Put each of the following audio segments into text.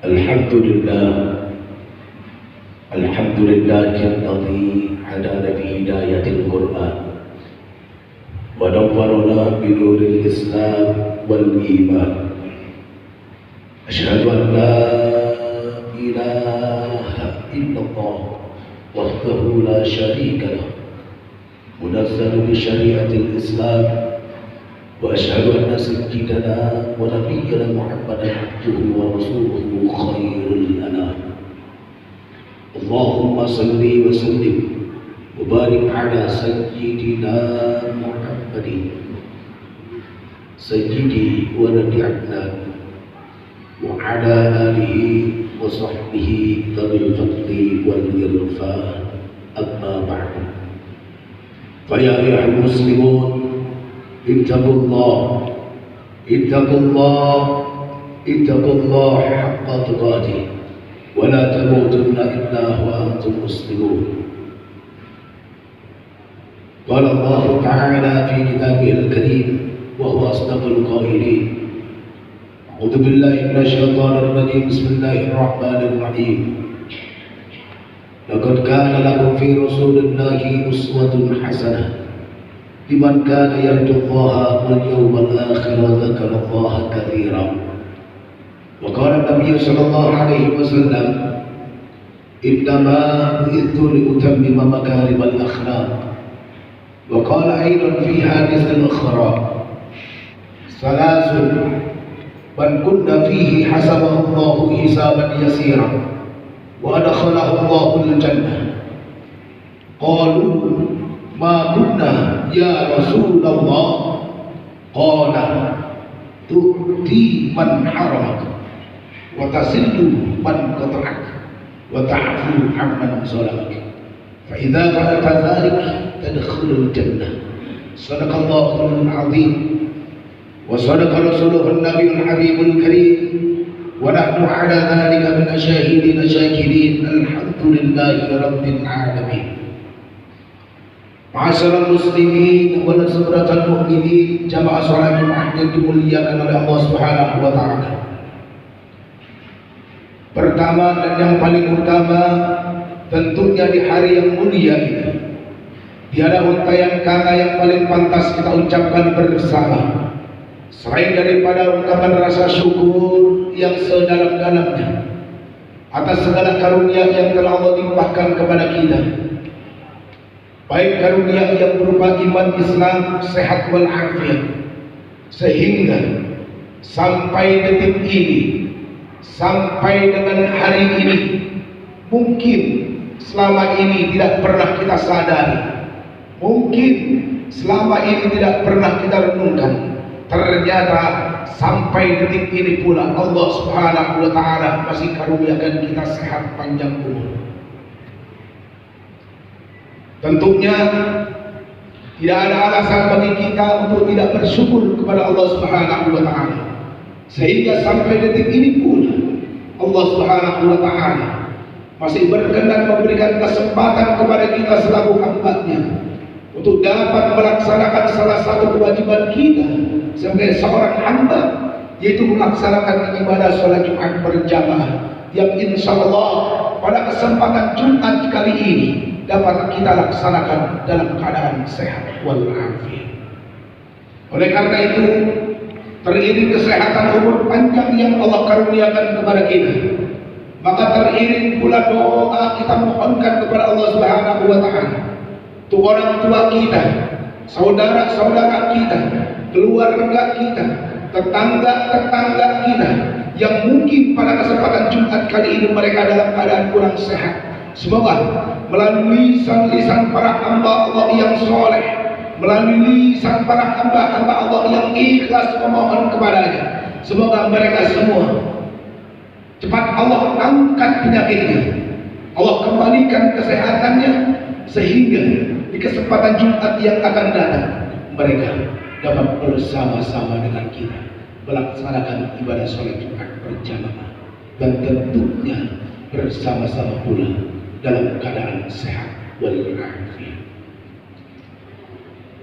Alhamdulillah, alhamdulillahilladzi hadana bi hidayatil Qur'an wa nawwarana bi nuril Islam wal iman. Asyhadu an la ilaha illallah wahdahu la syarika lah, munazzal bi syariatil Islam. وأشهد أن سيدنا ونبينا محمدا عبده ورسوله خير الأنام. اللهم صل وسلم وبارك على سيدنا محمد سيدي ونبينا وعلى آله وصحبه ذوي الفضل والإرفان. أما بعد، فيا أيها المسلمون، اتقوا الله حق تقاته ولا تموتن إلا وأنتم مسلمون. قال الله تعالى في كتابه الكريم وهو أصدق القائلين: أعوذ بالله من الشيطان الرجيم، بسم الله الرحمن الرحيم. لقد كان لكم في رسول الله أسوة حسنة لمن كان يرجو الله واليوم الآخر وذكر الله كثيرا. وقال النبي صلى الله عليه وسلم: إنما بعثت لأتمم مكارم الأخلاق. وقال أيضا في حديث الأخرى: ثلاث من كن فيه حسبه الله حسابا يسيرا وأدخله الله الجنة. قالوا: ما كنا يا رسول الله؟ قال: تؤتي من حرمك وتصل من قطعك وتعفو عمن ظلمك، فإذا فعلت ذلك تدخل الجنة. صدق الله العظيم وصدق رسوله النبي الحبيب الكريم، ونحن على ذلك من الشاهدين الشاكرين. الحمد لله رب العالمين. Ma'asyiral muslimin wa nasratul mu'minin, jamaah salat Jumat yang dimuliakan oleh Allah Subhanahu wa taala. Pertama dan yang paling utama, tentunya di hari yang mulia ini tiada untayan kata yang paling pantas kita ucapkan bersama selain daripada ungkapan rasa syukur yang sedalam-dalamnya atas segala karunia yang telah Allah limpahkan kepada kita, baik karunia yang berupa iman Islam, sehat wal afiat, sehingga sampai detik ini, sampai dengan hari ini, mungkin selama ini tidak pernah kita sadari, mungkin selama ini tidak pernah kita renungkan, ternyata sampai detik ini pula Allah Subhanahu wa taala masih karuniakan kita sehat panjang umur. Tentunya tidak ada alasan bagi kita untuk tidak bersyukur kepada Allah Subhanahu wa taala. Sehingga sampai detik ini pun Allah Subhanahu wa taala masih berkenan memberikan kesempatan kepada kita selaku hamba-Nya untuk dapat melaksanakan salah satu kewajiban kita sebagai seorang hamba, yaitu melaksanakan ibadah salat Jumat berjamaah yang insyaallah pada kesempatan Jumat kali ini dapat kita laksanakan dalam keadaan sehat walafiat. Oleh karena itu, teriring kesehatan umur panjang yang Allah karuniakan kepada kita, maka teriring pula doa kita mohonkan kepada Allah Subhanahu wa taala untuk orang tua kita, saudara-saudara kita, keluarga kita, tetangga-tetangga kita yang mungkin pada kesempatan Jumat kali ini mereka dalam keadaan kurang sehat. Semoga melalui lisan para hamba Allah yang soleh, melalui lisan para hamba-hamba Allah yang ikhlas memohon kepadanya, semoga mereka semua cepat Allah angkat penyakitnya, Allah kembalikan kesehatannya, sehingga di kesempatan Jumat yang akan datang mereka dapat bersama-sama dengan kita melaksanakan ibadah sholat Jumat berjamaah, dan tentunya bersama-sama pula dalam keadaan sehat walafiat.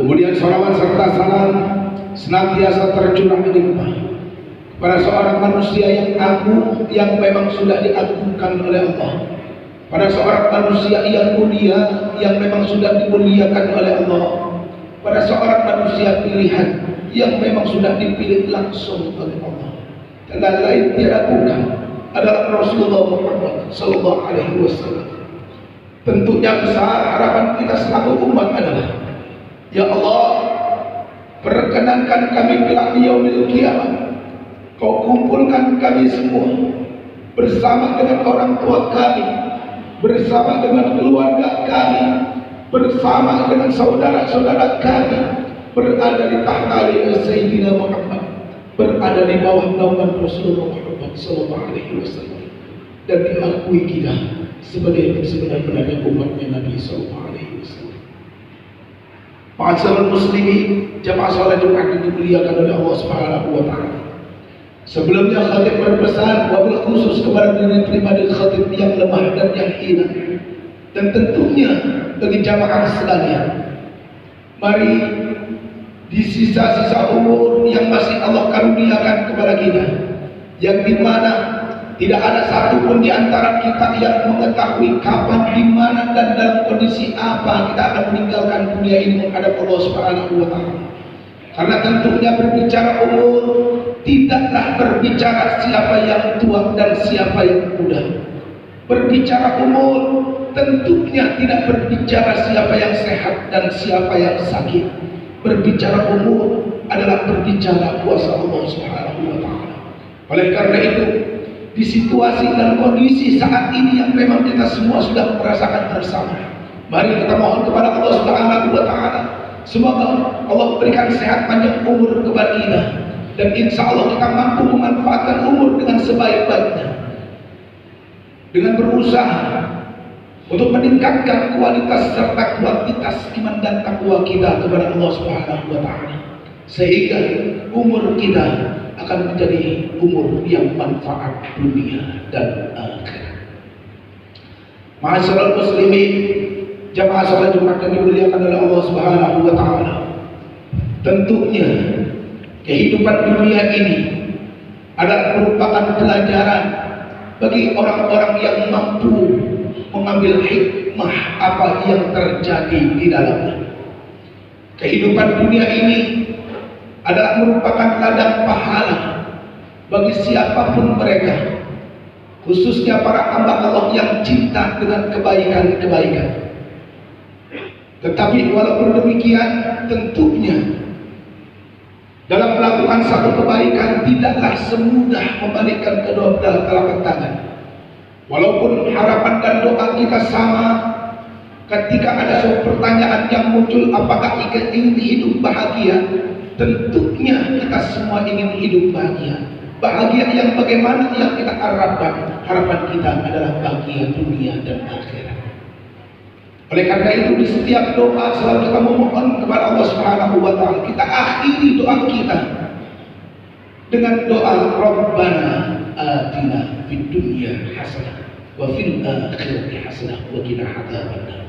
Kemudian salawat serta salam senantiasa tercurah limpah pada seorang manusia yang agung, yang memang sudah diagungkan oleh Allah, pada seorang manusia yang mulia, yang memang sudah dimuliakan oleh Allah, pada seorang manusia pilihan yang memang sudah dipilih langsung oleh Allah. Dan lain tiada bukan adalah Rasulullah Muhammad sallallahu alaihi wasallam. Tentunya besar harapan kita selaku umat adalah, ya Allah, perkenankan kami kelak di yaumil qiyamah, Kau kumpulkan kami semua bersama dengan orang tua kami, bersama dengan keluarga kami, bersama dengan saudara-saudara kami, berada di tahta Sayyidina Muhammad, berada di bawah naungan Rasulullah Muhammad sallallahu alaihi wasallam, dan diakui kita sebagai sebenar-benarnya umatnya Nabi sallallahu alaihi wasallam. Ma'asyiral muslimin, jamaah salat Jumat yang dimuliakan oleh Allah Subhanahu wa taala. Sebelumnya khatib berpesan wabil khusus kepada diri pribadi khatib yang lemah dan yang hina, dan tentunya bagi jamaah sekalian, mari di sisa-sisa umur yang masih Allah karuniakan kepada kita, yang dimana tidak ada satupun di antara kita yang mengetahui kapan, di mana, dan dalam kondisi apa kita akan meninggalkan dunia ini menghadap Allah Subhanahu wa taala. Karena tentunya berbicara umur tidaklah berbicara siapa yang tua dan siapa yang muda. Berbicara umur tentunya tidak berbicara siapa yang sehat dan siapa yang sakit. Berbicara umur adalah berbicara kuasa Allah Subhanahu wa taala. Oleh karena itu, di situasi dan kondisi saat ini yang memang kita semua sudah merasakan bersama, mari kita mohon kepada Allah Subhanahu wa taala, semoga Allah berikan sehat panjang umur kepada kita, dan insya Allah kita mampu memanfaatkan umur dengan sebaik-baiknya, dengan berusaha untuk meningkatkan kualitas serta kuantitas iman dan takwa kita kepada Allah Subhanahu wa taala, sehingga umur kita akan menjadi umur yang manfaat dunia dan akhirat. Ma'asyiral muslimin, jamaah salat Jumat yang dimuliakan oleh Allah Subhanahu wa taala. Tentunya kehidupan dunia ini adalah merupakan pelajaran bagi orang-orang yang mampu mengambil hikmah apa yang terjadi di dalamnya. Kehidupan dunia ini adalah merupakan ladang pahala bagi siapapun mereka, khususnya para hamba Allah yang cinta dengan kebaikan-kebaikan. Tetapi walaupun demikian, tentunya dalam melakukan satu kebaikan tidaklah semudah membalikkan kedua belah telapak tangan. Walaupun harapan dan doa kita sama, ketika ada suatu pertanyaan yang muncul, apakah kita ingin hidup bahagia? Tentunya kita semua ingin hidup bahagia. Bahagia yang bagaimana yang kita harapkan? Harapan kita adalah bahagia dunia dan akhirat. Oleh karena itu, di setiap doa selalu kita memohon kepada Allah Subhanahu wa taala. Kita akhiri doa kita dengan doa Rabbana atina fid dunya hasanah wa fil akhirati hasanah wa qina adzabannar.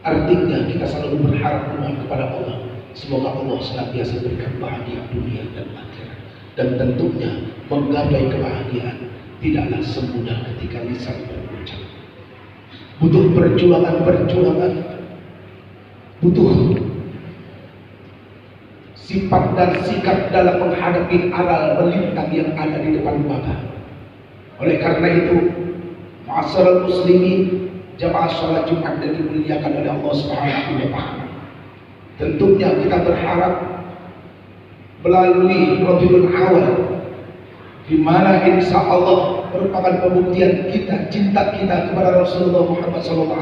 Artinya kita selalu berharap memohon kepada Allah, semoga Allah senantiasa berikan bahagia dunia dan akhirat. Dan tentunya menggapai kebahagiaan tidaklah semudah ketika lisan berucap. Butuh perjuangan, butuh sifat dan sikap dalam menghadapi aral melintang yang ada di depan mata. Oleh karena itu, ma'asyiral muslimin, jamaah salat Jumat yang dimuliakan oleh Allah Subhanahu wa taala, tentunya kita berharap melalui Rabiul Awal, di mana insya Allah merupakan pembuktian kita, cinta kita kepada Rasulullah Muhammad SAW.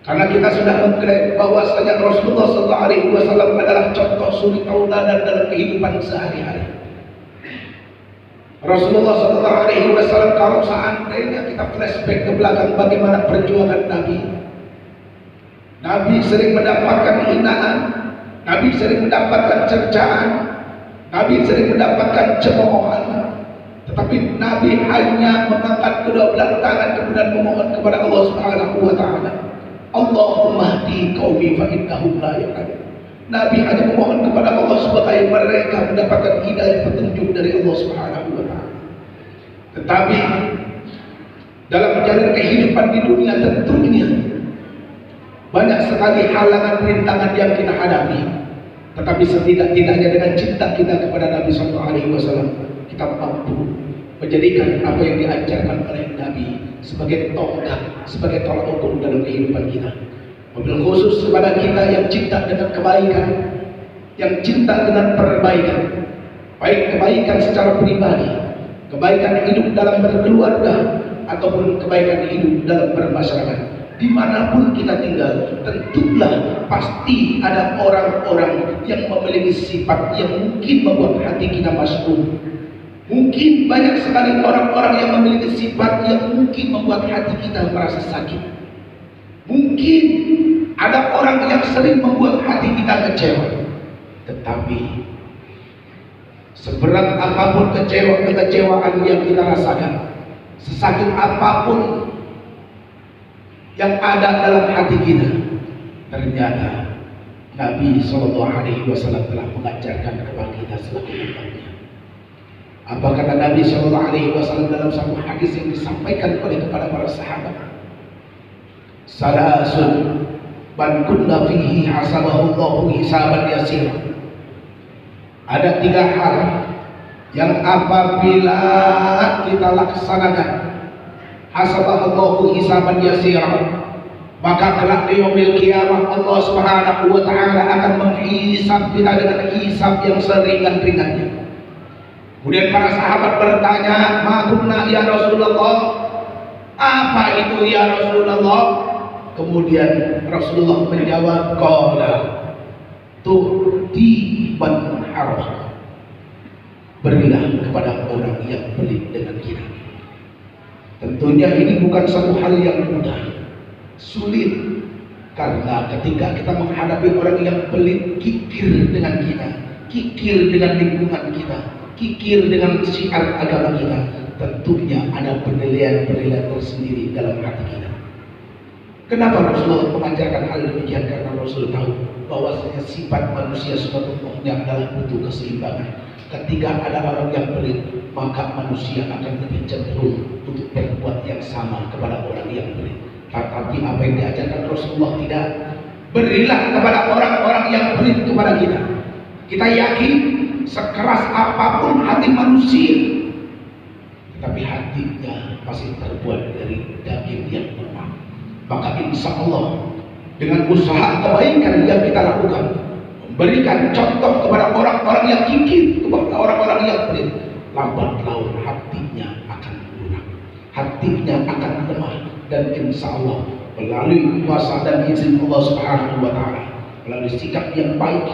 Karena kita sudah mengklaim bahwasanya Rasulullah SAW adalah contoh suri tauladan dalam kehidupan sehari-hari. Rasulullah SAW, kalau seandainya kita flashback ke belakang bagaimana perjuangan Nabi sering mendapatkan hinaan, Nabi sering mendapatkan cercaan, Nabi sering mendapatkan cemoohan. Tetapi Nabi hanya mengangkat kedua belah tangan kemudian memohon kepada Allah Subhanahu wa taala, Allahumma hdi qaumi fa innahum la ya'lamun. Nabi hanya memohon kepada Allah supaya mereka mendapatkan hidayah petunjuk dari Allah Subhanahu wa taala. Tetapi dalam menjalani kehidupan di dunia tentunya banyak sekali halangan rintangan yang kita hadapi. Tetapi setidak-tidaknya dengan cinta kita kepada Nabi Sallallahu Alaihi Wasallam, kita mampu menjadikan apa yang diajarkan oleh Nabi sebagai tonggak, sebagai tolak ukur dalam kehidupan kita. Mobil khusus kepada kita yang cinta dengan kebaikan, yang cinta dengan perbaikan, baik kebaikan secara pribadi, kebaikan hidup dalam berkeluarga, ataupun kebaikan hidup dalam bermasyarakat. Dimanapun kita tinggal, tentulah pasti ada orang-orang yang memiliki sifat yang mungkin membuat hati kita masuk. Mungkin banyak sekali orang-orang yang memiliki sifat yang mungkin membuat hati kita merasa sakit. Mungkin ada orang yang sering membuat hati kita kecewa. Tetapi seberat apapun kekecewaan yang kita rasakan, sesakit apapun yang ada dalam hati kita, ternyata Nabi Sallallahu Alaihi Wasallam telah mengajarkan kepada kita selaku umatnya. Apa kata Nabi Sallallahu Alaihi Wasallam dalam satu hadis yang disampaikan kepada para sahabat? Salasun man kunna fihi hasabahullahu hisaban yasir. Ada 3 hal yang apabila kita laksanakan, hasabahullahu hisaban yasir, maka kelak di yaumil qiyamah Allah Subhanahu wa taala akan menghisab kita dengan hisab yang seringan-ringannya. Kemudian para sahabat bertanya, "Ma kunna ya Rasulullah?" Apa itu ya Rasulullah? Kemudian Rasulullah menjawab, "Qala tu'ti man harah." Berilah kepada orang yang pelit dengan kita. Tentunya ini bukan satu hal yang mudah, sulit, karena ketika kita menghadapi orang yang pelit, kikir dengan kita, kikir dengan lingkungan kita, kikir dengan syiar agama kita, tentunya ada penilaian-penilaian tersendiri dalam hati kita. Kenapa Rasulullah mengajarkan hal demikian? Karena Rasul tahu bahwasanya sifat manusia sebetulnya adalah butuh keseimbangan. Ketika ada orang yang pelit, maka manusia akan lebih cenderung untuk berbuat yang sama kepada orang yang pelit. Tetapi apa yang diajarkan Rasulullah tidak. Berilah kepada orang-orang yang pelit kepada kita. Kita yakin sekeras apapun hati manusia, tetapi hatinya masih terbuat dari daging yang lemah. Maka insya Allah dengan usaha kebaikan yang kita lakukan, memberikan contoh kepada orang-orang yang kikir, kepada orang-orang yang pelit, lambat laun hatinya akan lunak, hatinya akan lemah, dan insya Allah melalui kuasa dan izin Allah Subhanahu wa taala, melalui sikap yang baik,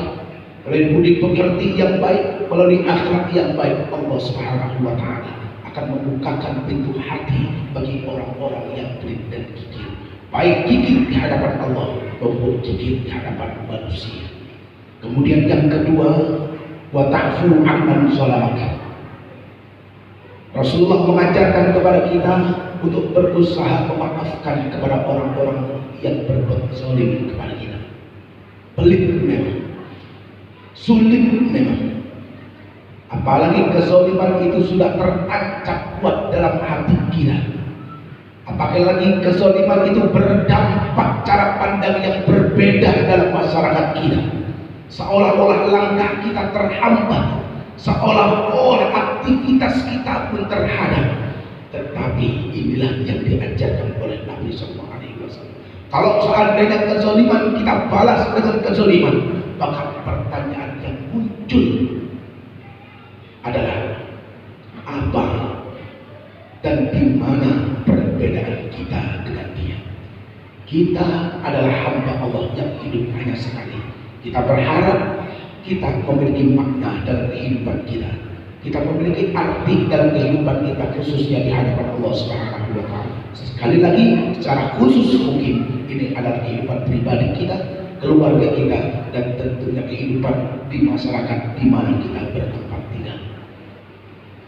melalui budi pekerti yang baik, melalui akhlak yang baik, Allah Subhanahu wa taala akan membukakan pintu hati bagi orang-orang yang pelit dan kikir, baik kikir di hadapan Allah maupun kikir di hadapan manusia. Kemudian yang kedua, wa ta'fu amman zalamaka. Rasulullah mengajarkan kepada kita untuk berusaha memaafkan kepada orang-orang yang berbuat zalim kepada kita. Pelit memang, sulit memang, apalagi kezaliman itu sudah tertancap kuat dalam hati kita. Apalagi kezaliman itu berdampak cara pandang yang berbeda dalam masyarakat kita. Seolah-olah langkah kita terhambat, seolah-olah aktivitas kita pun terhadap. Tetapi inilah yang diajarkan oleh Nabi Sallallahu Alaihi Wasallam. Kalau seandainya kezaliman kita balas dengan kezaliman, maka pertanyaan yang muncul adalah apa dan di mana perbedaan kita dengan dia. Kita adalah hamba Allah yang hidup hanya sekali. Kita berharap kita memiliki makna dalam kehidupan kita. Kita memiliki arti dalam kehidupan kita, khususnya di hadapan Allah Subhanahu wa taala. Sekali lagi, secara khusus mungkin ini adalah kehidupan pribadi kita, keluarga kita, dan tentunya kehidupan di masyarakat di mana kita bertempat tinggal.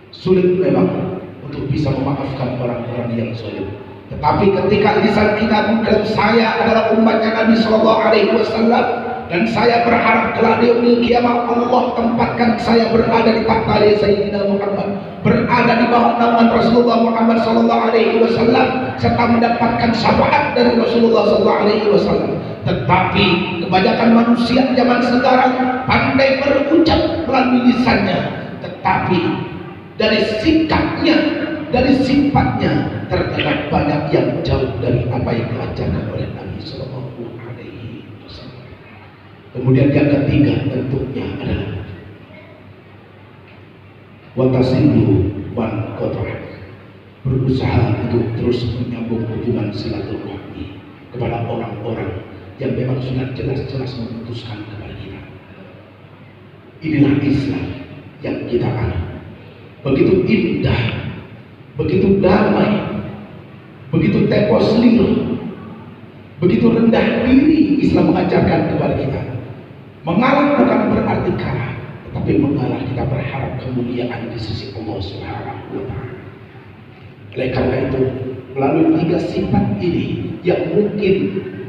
Sulit memang untuk bisa memaafkan orang-orang yang zalim. Tetapi ketika lisan kita bukan saya adalah umatnya Nabi Sallallahu Alaihi Wasallam, dan saya berharap kelak di yaumil qiyamah Allah tempatkan saya berada di tahta Sayyidina Muhammad, berada di bawah naungan Rasulullah Muhammad sallallahu alaihi wasallam, serta mendapatkan syafaat dari Rasulullah sallallahu alaihi wasallam. Tetapi kebanyakan manusia zaman sekarang pandai berucap melalui lisannya, tetapi dari sikapnya, dari sifatnya terdapat banyak yang jauh dari apa yang diajarkan oleh Nabi sallallahu alaihi wasallam. Kemudian yang ketiga tentunya adalah watasilu wan qata'ah, berusaha untuk terus menyambung hubungan silaturahmi kepada orang-orang yang memang sudah jelas-jelas memutuskan kepada kita. Inilah Islam yang kita anut. Begitu indah, begitu damai, begitu tekoslir, begitu rendah diri Islam mengajarkan kepada kita. Mengalah bukan berarti kalah, tetapi mengalah kita berharap kemuliaan di sisi Allah Subhanahu wa Ta'ala. Oleh karena itu, melalui tiga sifat ini yang mungkin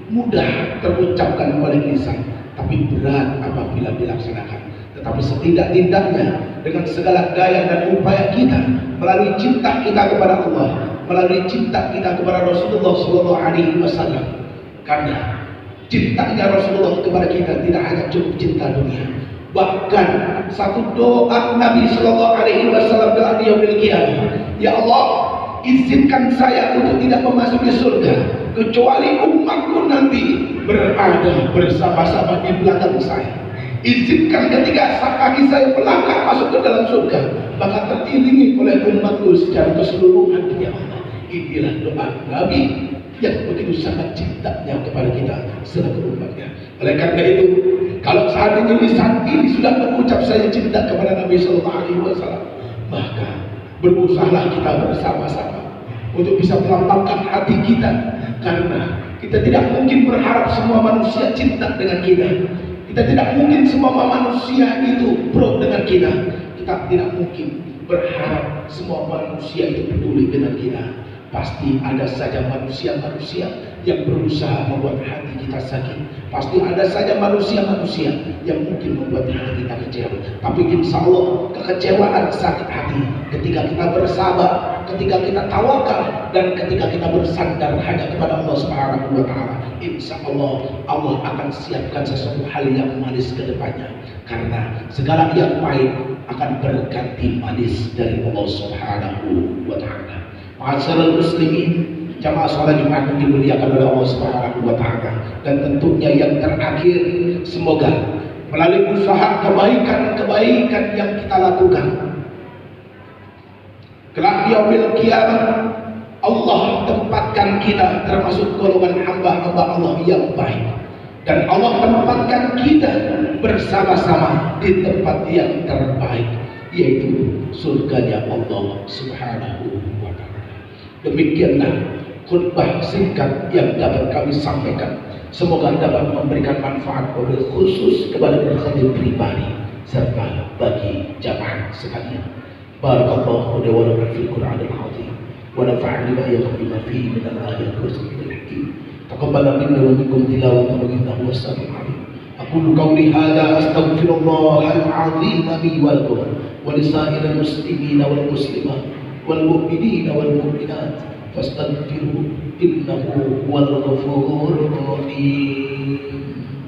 mudah terucapkan oleh lisan, tapi berat apabila dilaksanakan. Tetapi setidak-tidaknya dengan segala daya dan upaya kita, melalui cinta kita kepada Allah, melalui cinta kita kepada Rasulullah sallallahu alaihi wasallam, karena cintanya Rasulullah kepada kita tidak hanya cukup cinta dunia, bahkan satu doa Nabi sallallahu alaihi wasallam di yaumil qiyamah, ya Allah, izinkan saya untuk tidak memasuki surga kecuali umatku nanti berada bersama-sama di belakang saya. Izinkan ketika kaki saya melangkah masuk ke dalam surga, maka teriringi oleh umatku secara keseluruhan. Ya Allah, inilah doa Nabi yang begitu sangat cintanya kepada kita selaku umatnya. Oleh karena itu, kalau seandainya lisan ini sudah berucap saya cinta kepada Nabi sallallahu alaihi wasallam, maka berusahalah kita bersama-sama untuk bisa melambangkan hati kita, karena kita tidak mungkin berharap semua manusia cinta dengan kita. Kita tidak mungkin semua manusia itu pro dengan kita. Kita tidak mungkin berharap semua manusia itu peduli dengan kita. Pasti ada saja manusia-manusia yang berusaha membuat hati kita sakit. Pasti ada saja manusia-manusia yang mungkin membuat hati kita kecewa. Tapi insya Allah kekecewaan sakit hati ketika kita bersabar, ketika kita tawakal, dan ketika kita bersandar hanya kepada Allah Subhanahu wa Ta'ala, insya Allah Allah akan siapkan sesuatu hal yang manis ke depannya. Karena segala yang pahit akan berganti manis dari Allah Subhanahu wa Ta'ala. Ma'asyiral muslimin, jamaah salat Jumat yang dimuliakan oleh Allah Subhanahu wa Ta'ala, dan tentunya yang terakhir, semoga melalui usaha kebaikan-kebaikan yang kita lakukan, kelak di yaumil qiyamah Allah tempatkan kita termasuk golongan hamba-hamba Allah yang baik, dan Allah tempatkan kita bersama-sama di tempat yang terbaik, yaitu surganya Allah Subhanahu wa Ta'ala. Demikianlah khutbah singkat yang dapat kami sampaikan. Semoga dapat memberikan manfaat wabil khusus kepada diri pribadi serta bagi jamaah sekalian. Barakallahu li wa lakum fil Qur'anil azim wa nafa'ani bima yaqulu fihi min al-ayati wa sifil hakim. Taqabbal minna wa minkum tilawatahu innahu was-sami'ul 'alim. Aqulu qawli hadha astaghfirullahal 'azim li wa lakum wa lisa'iril muslimina wal muslimat wal mu'minina wal mu'minat fastaghfiruhu innahu huwal ghafurur rahim.